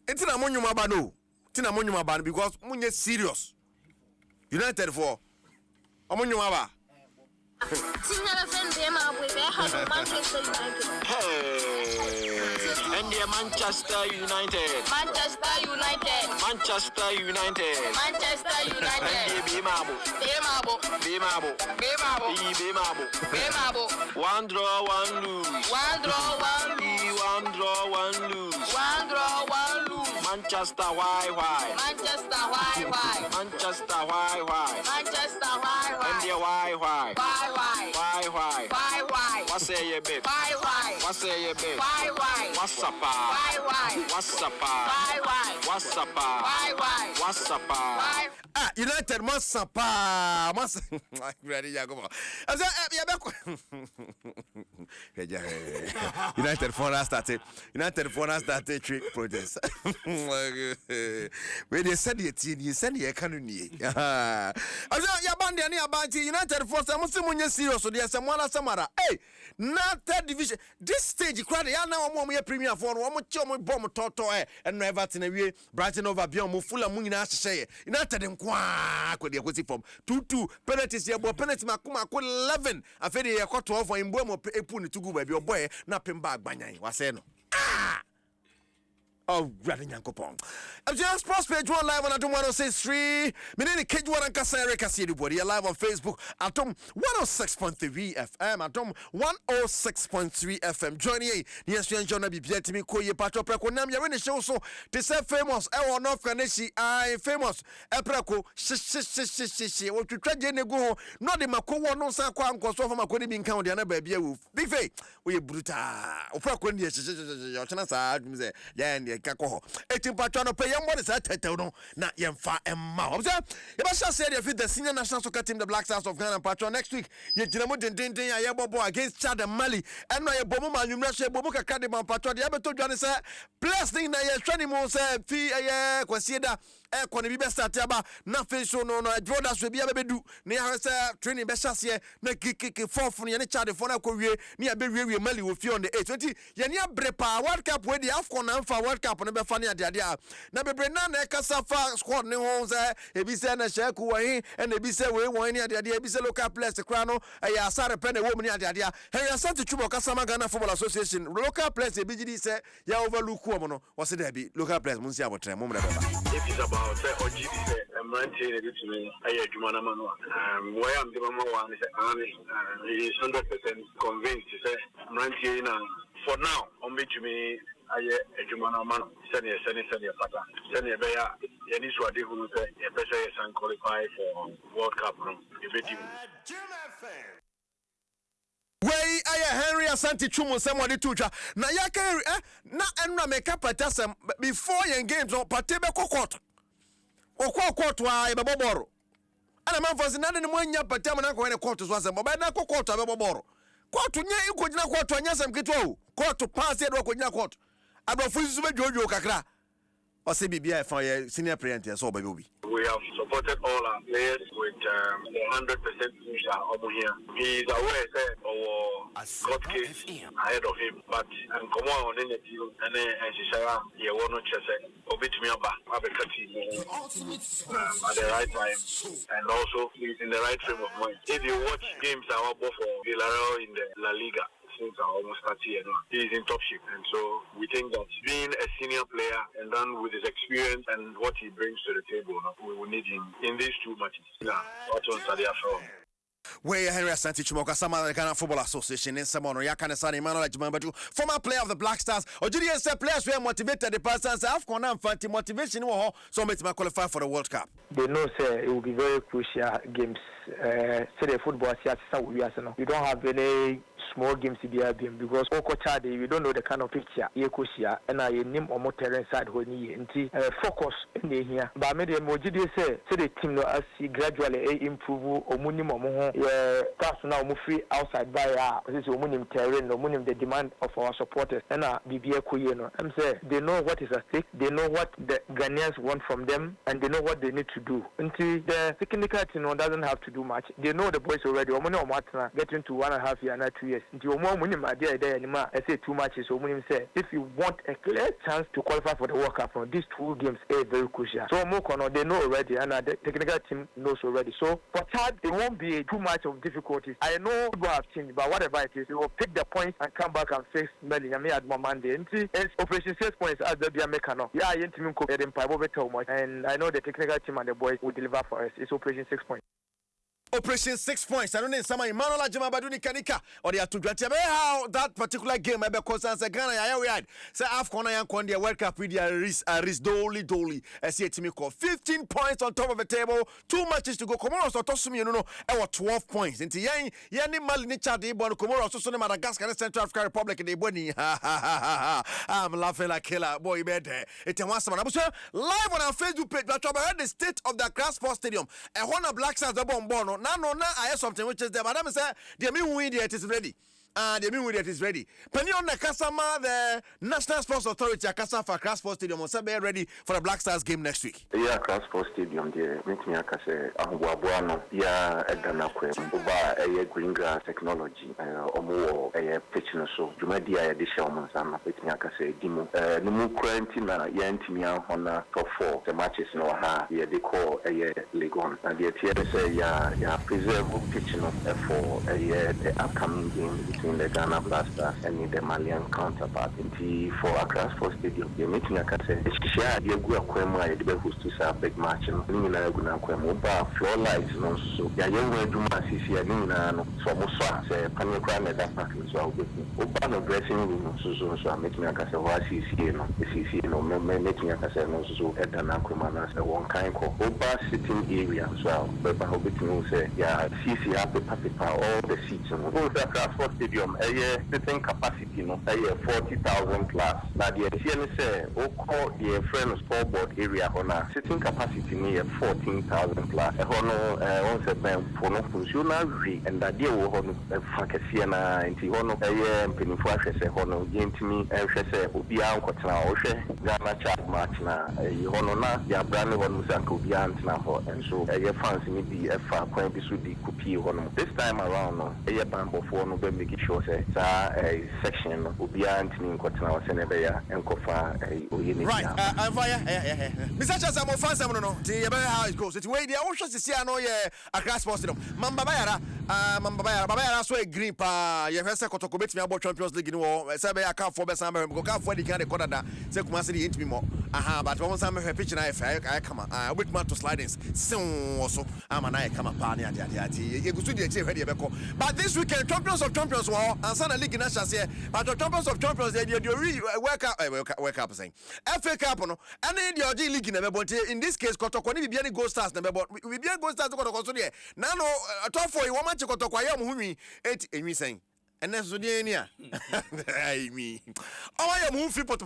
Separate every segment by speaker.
Speaker 1: It's not money mabano. Tina money mabano because munye serious. United for. Amonyo maba.
Speaker 2: Manchester United.
Speaker 3: Hey, and the Manchester United.
Speaker 2: Manchester United.
Speaker 3: Manchester United.
Speaker 2: Manchester United.
Speaker 3: And the Bimabo.
Speaker 2: Bemabo.
Speaker 3: Bimabo.
Speaker 2: Bemabo.
Speaker 3: Bimabo.
Speaker 2: Bemabo.
Speaker 3: One draw, one lose.
Speaker 2: One draw, one lose.
Speaker 3: One draw, one lose.
Speaker 2: One draw, one lose.
Speaker 3: Manchester, why?
Speaker 2: Manchester, why?
Speaker 3: Manchester, why?
Speaker 2: Manchester, why?
Speaker 3: And the why?
Speaker 2: Why?
Speaker 3: What say you, babe?
Speaker 2: Why?
Speaker 3: What say you, babe?
Speaker 2: Why?
Speaker 3: What's up?
Speaker 2: Why?
Speaker 3: What's up?
Speaker 2: Why?
Speaker 3: What's up?
Speaker 2: Why?
Speaker 3: What's up?
Speaker 2: Why?
Speaker 1: United must sapa. Must ready ya go. United for us started. United for us started trick protest. When they said it, you said you can't need. United for some serious. So there's someone Samara. Hey, not third division. This stage, crowd, ya now more premier for one more chum bomb toto and never in a way. Brighton over beyond Mufula Munina say. United in Kwa could you from 2-2 penalties here, but penalty Makuma 11. I feel you got 12 for him. Bomo Epuni to go by your boy, napping back by 9. Was saying, oh, Granny Yankopon. I'm just sports page 1 live on Adom 106.3. Meaning Kegyiwa and Asiedu Boadi live on Facebook. Adom 106.3 FM. Adom 106.3 FM. Join ye. Yes, you enjoy me. Be to me. Koye Pacho Preko. Nam ya when the show so. They say famous. I North Kaneshi. I famous. Epreko. Shi. What you try to go? Not the Mako. No sa kwa anko so for Makoni being counted. Ana baby. Big Faye. We brutal. Opreko ndi. Chana sa. Yeah. Kako. Etim patrano pay young boys at Tetono, not Yemfa and Mao. Yabasha said if the senior national soccer team, the Black Stars of Ghana patron next week, Yajamo Dindin Yabobo against Chad and Mali, and my Bomuma, you must say Bobuka Cadiman patron, the Abato Johnny said, plus thing that you're training more, said, Fee, Quasieda, Equani best at Taba, nothing so no, I draw that should be able to do near her training best here, kick 4 from any child for a career near Berry Mali with you on the 820. Yania Brepa World Cup where the Afcon and for World Cup on the funny idea. Now, be Brennan, Casafa squad, no homes, Ebisa and Shaku, and Ebisa, we were near the idea, Ebisa local place, the Crano, a Sarah Penny woman near the idea. Henry Santa Chubo Casama Ghana Football Association, local place, a BGD said, Ya overlook woman, was it Debbie, local place, Musia, what time, moment.
Speaker 4: It is about OGB, I'm ranting it to me, Ayajumana Mano. Why I'm the Mama one is he is 100% convinced, he said, I'm ranting for now, on which me. Aye, Ejumana man, senior pattern. Senior Beya, Yaniswa de who say, a better and qualify for World Cup.
Speaker 1: Way I Henry Asante Chumo somebody tuja. Na yaka na enra make up patasem before your games on Patebe Kokot. Okwa kwotwa ebeboboro. Ana man for sinade no nya patam na ko ne court so asem ba na kokot ebeboboro. Court nya ikojina court anya sem kitwa o. Court pass e do kojina court. Abafuzu be jojo kakra. O se bibia for senior parent so baby obi.
Speaker 4: We have supported all our players with 100% here. He is aware that our court case ahead of him, but and come on in the team and Shishara, he won't not just obey me about at the right time, and also he's in the right frame of mind. If you watch games are both for Villarreal in the La Liga. Are almost 30 years now. He is in top shape, and so we think that being a senior player and then with his experience and what he brings to the table, we will need him in these 2 matches. Yeah, what's on Saturday after.
Speaker 1: Where Henry Asante Chumoka, some of the Ghana Football Association in Samono, Yakana San Emmanuel Jumabatu, former player of the Black Stars, or Julian said players were motivated the persons Afcon and Fanti motivation, so make them qualify for the World Cup.
Speaker 5: They know, sir, it will be very crucial games. Say the football, we don't have any small games to be because we don't know the kind of picture and I name or more inside when he focus in the here. But maybe Mojidi say the team no as gradually improve or minimum personal free outside by this minimum terrain or minimum the demand of our supporters and BBA Kuyeno. I'm saying they know what is at stake, they know what the Ghanaians want from them, and they know what they need to do. Until the technical team doesn't have to do much. They know the boys already. Getting to 1.5 years and 2 years. The Omo Munima there anymore. I say 2 matches. So Munim say if you want a clear chance to qualify for the World Cup from these 2 games are very crucial. So Mokono they know already, and the technical team knows already. So for Chad, it won't be too much of difficulties. I know we have changed, but whatever it is, we will pick the points and come back and face Meli. I mean, at Monday, and it's Operation 6 points as the Biamekano. Yeah, I intimate and I know the technical team and the boys will deliver for us. It's Operation 6 points.
Speaker 1: Operation 6 points. I don't know some Emmanuel Ajimabaduni Kanika or the Atugrati. How that particular game because as a Ghana I had say AFCON and Kondia World Cup with their risk dolly as see team call 15 points on top of the table, 2 matches to go. Comoros or Tosumi, you know, 12 points. Into Yang Malini Chad, Bon Comoros, also Madagascar and Central African Republic in the Boni. I'm laughing like killer boy bed. It's a once live on our Facebook page. But I heard the state of the Grass Sports Stadium. And one of Black Stars the bomb. No, I have something which is there. Madam said, the mean win it is ready. The mean win it is ready. Penny on the Kasama, the National Sports Authority, Akasa for Grass Sports Stadium, was ready for the Black Stars game next week.
Speaker 6: Yeah, Grass Sports Stadium, the meeting Akase, Abuano, yeah, Eganakwe, Uba, a green grass technology, Omo, a pitching so, Jumedia, the Shelmans, and meeting Akase, Dimo, Numu Quentina, Yantimia on top 4, the matches no ha, yeah, they call a Legon, and the TSA, yeah, preserve pitching for the upcoming game between the Ghana Blasters and the Malian counterpart. For Accra Sports Stadium, the meeting I can say, share the Guaquema, the host to a big match, and Nina Gunaquema, floor lights, no so. The young way to Massi, Nina, from Muswa, say, Panacram, that package, so Obano dressing room, so I'm making a cassa, CC, no, making a cassa, no, so at the Naquemanas, the one kind of Oba sitting area, so but Hobbit say, yeah, CC happy paper, all the seats, and Accra Sports Stadium, a sitting capacity, no, 40,000 plus. Now the CN say, call the friend scoreboard area on a sitting capacity near 14,000 plus. A hono, once a bank for no functional re, and that deal will Fakasiana and Tihono, a penny for a hono, Gentimi, and say, Ubia, Kotana, Oshe, Ghana Chad Martina, a honona, the brand one Musanko Biantna, and so a fancy maybe a far point besudi Kupi hono. This time around, a bamboo for no make sure say a section will be Anthony Kotana Senebea and Kofa a
Speaker 1: right, I'm fire. Mr. Chas, I'm a fan. No, how it goes. It's way the ocean to see. I know a Grass Sports Stadium. Mamba Bayara, so a green pa. You have said Kotoko beats me about Champions League. You know, Sabe, I can't for best. I'm going to for the kind of Koda. Say, Kumasi, into me more. Aha, but once I'm a pitch and I come. I wait man to slidings. So, I'm an eye come up. You go to the ready. But this weekend, Champions of Champions war and Sana League in Asha, but the Champions of Champions, they wake up saying FA Cup, no, and then the OG League in this case, Kotoko, we be any Gold Stars, we be Gold Stars to Kotoko. Now, a top 4, you want to Kotoko, I am who me saying. And that's the idea. I mean, oh, I am moving top.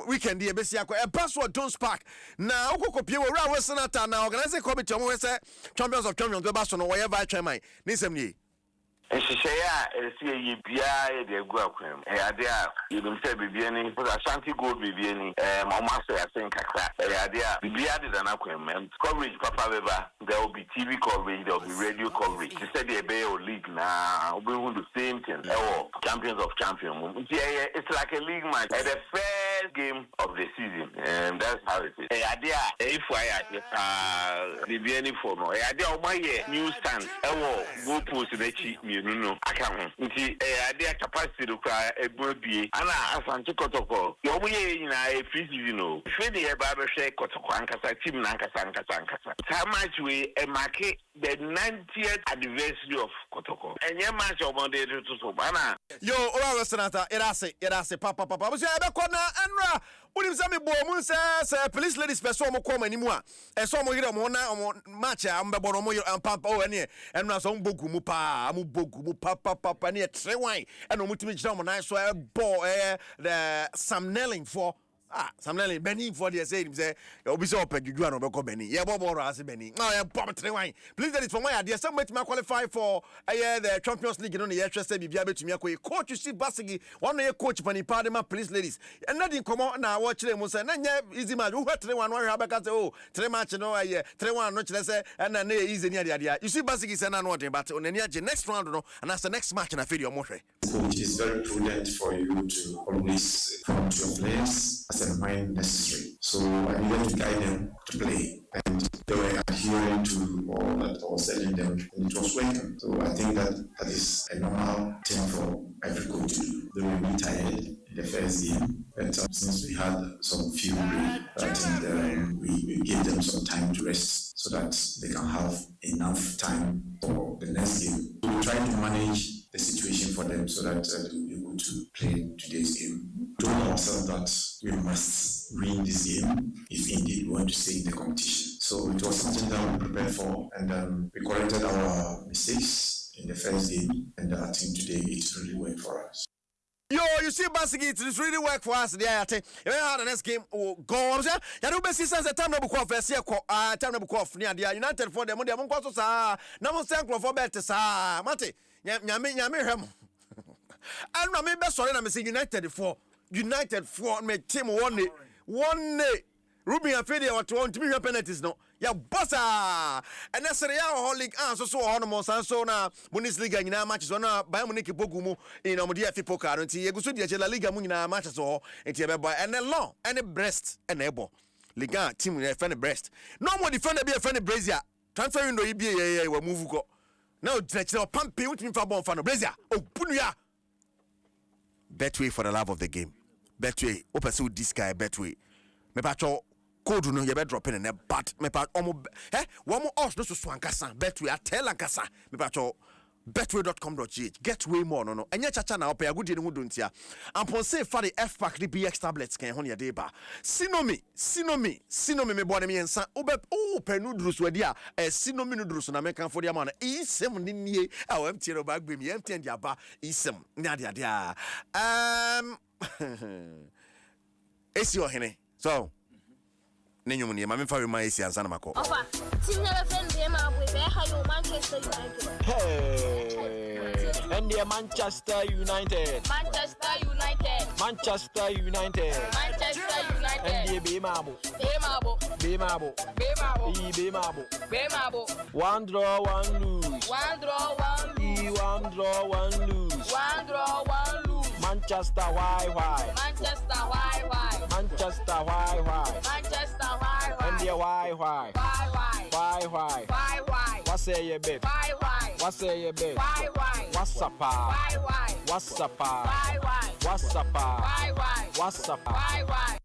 Speaker 1: Weekend, the Bessiaco, a password don't spark. Now, Coco around Western now, organize a committee on Champions of Champions, the Bastion, or wherever I try my Nisem.
Speaker 7: And she say, see a BI, the Guaquim. You don't say Bibiani, but Ashanti Gold Bibiani, my master, I think a crack. The BI did an aquarium. Coverage, Papa Weber, there will be TV coverage, there will be radio coverage. She said the Bay or League now, we will do the same thing. Oh, Champions of Champions. Yeah, it's like a league match at the first game of the season, and that's how it is. If I had the BNI for no, my newsstand, go post the cheap. No, I can't. Idea capacity to cry a good be. Anna, Asanti Kotoko. You're in a free, you know. Freddy, a barber shake Kotoko, Ankasa, Tim Nankasa. How much we market the 90th anniversary of Kotoko? And your match of Monday to Sobana.
Speaker 1: Yo, Ora Senata, Erase, Papa. I was a corner, Andra. Unim sami bo mun se police ladies person mo come anymore e so mo hire mo na match am be boro mo papa o ene e na so mbogu mu pa ne tre wan e no mutimi gira mo na so e ball the Sam Nelling for Something Benny for the say him say obi say opedwudwu an obekọ Benny. Yeah, bobo ase Benny. Now yeah, bomb three wine. Please that is for my idea. Some way to qualify for the Champions League no year trust be bia betumi akọ. Coach you see Basigi, one year coach pani parliament please ladies. And nothing come on now watch them say na easy match. Who 3-1 one Abeka say oh 3 match no 3-1 no chile say and na easy near the. You see Basigi say na no but on the next round no and that's the next match na feel your more.
Speaker 8: Coach, it's very prudent for you to always prompt your players as and when necessary. So I needed to guide them to play, and they were adhering to all that I was telling them, and it was working. So I think that is a normal thing for every coach to do. They will be tired in the first game, but since we had some few break, I think we gave them some time to rest so that they can have enough time for the next game. So we try to manage the situation for them so that they will be able to play today's game. We told ourselves that we must win this game if indeed we want to stay in the competition. So it was something that we prepared for, and we corrected our mistakes in the first game, and I think today it really worked for us.
Speaker 1: Yo, you see, basically, it's really work for us. There, I think. You know how the next game will go. You know, basically, since the time we go first year, time we go near the United for them. Monday, I'm going to say, now I'm saying for better, sir. Mate, nyame him. And I mean, best sorry, I'm saying United for me team one day. Ruby and Fede want to be penalties no. Ya bossa. And that's the Real League so on so na Bundesliga nyina matches on Bayern Munich bogumu in omodia fi poker nti yeguso dia La Liga mu nyina matches so enti e boy and long and breast and ebo. Liga team e friend breast. No more defender be a friend Brazil. Transfer window e be we move go. Now direction pampe wutimi fa bon fa no Brazil. Oh punuya. Betway for the love of the game. Betway. Open this guy Betway. Me pacho code no you be dropping in but me pa omo one more us no so ankasa Betway tell ankasa me pacho betway.com.gh get way more no enye chacha na opa agudi ne hu dontia ampon say for the F pack the BX tablets kan ho ne dey ba sinomi me bo ne me nsa penudrus wadi a sinomi nudrus na me kan for dia ma na isem ni nie a o mtie no bag be me mtie dia ba isem ne ade a esi ohene so Nenyo ni mama fa we ma esi ansa na mako.
Speaker 9: Ofa, team never friend be ma boy be ha you Manchester United.
Speaker 3: Hey, and the Manchester United.
Speaker 2: Manchester United.
Speaker 3: Manchester United.
Speaker 2: Manchester United.
Speaker 3: And the Bemabo.
Speaker 2: Bemabo.
Speaker 3: Bemabo.
Speaker 2: Bemabo.
Speaker 3: Bemabo.
Speaker 2: Bemabo.
Speaker 3: One draw, one lose.
Speaker 2: One draw, one lose.
Speaker 3: One draw, one lose.
Speaker 2: One draw, one lose.
Speaker 3: Manchester, why?
Speaker 2: Manchester, why?
Speaker 3: Manchester, why?
Speaker 2: Manchester, why?
Speaker 3: And the why?
Speaker 2: Why?
Speaker 3: Why? What say you, babe?
Speaker 2: Why?
Speaker 3: What say you, babe?
Speaker 2: Why?
Speaker 3: What's up?
Speaker 2: Why?
Speaker 3: What's up?
Speaker 2: Why?
Speaker 3: What's up?
Speaker 2: Why?
Speaker 3: What's up?
Speaker 2: Why?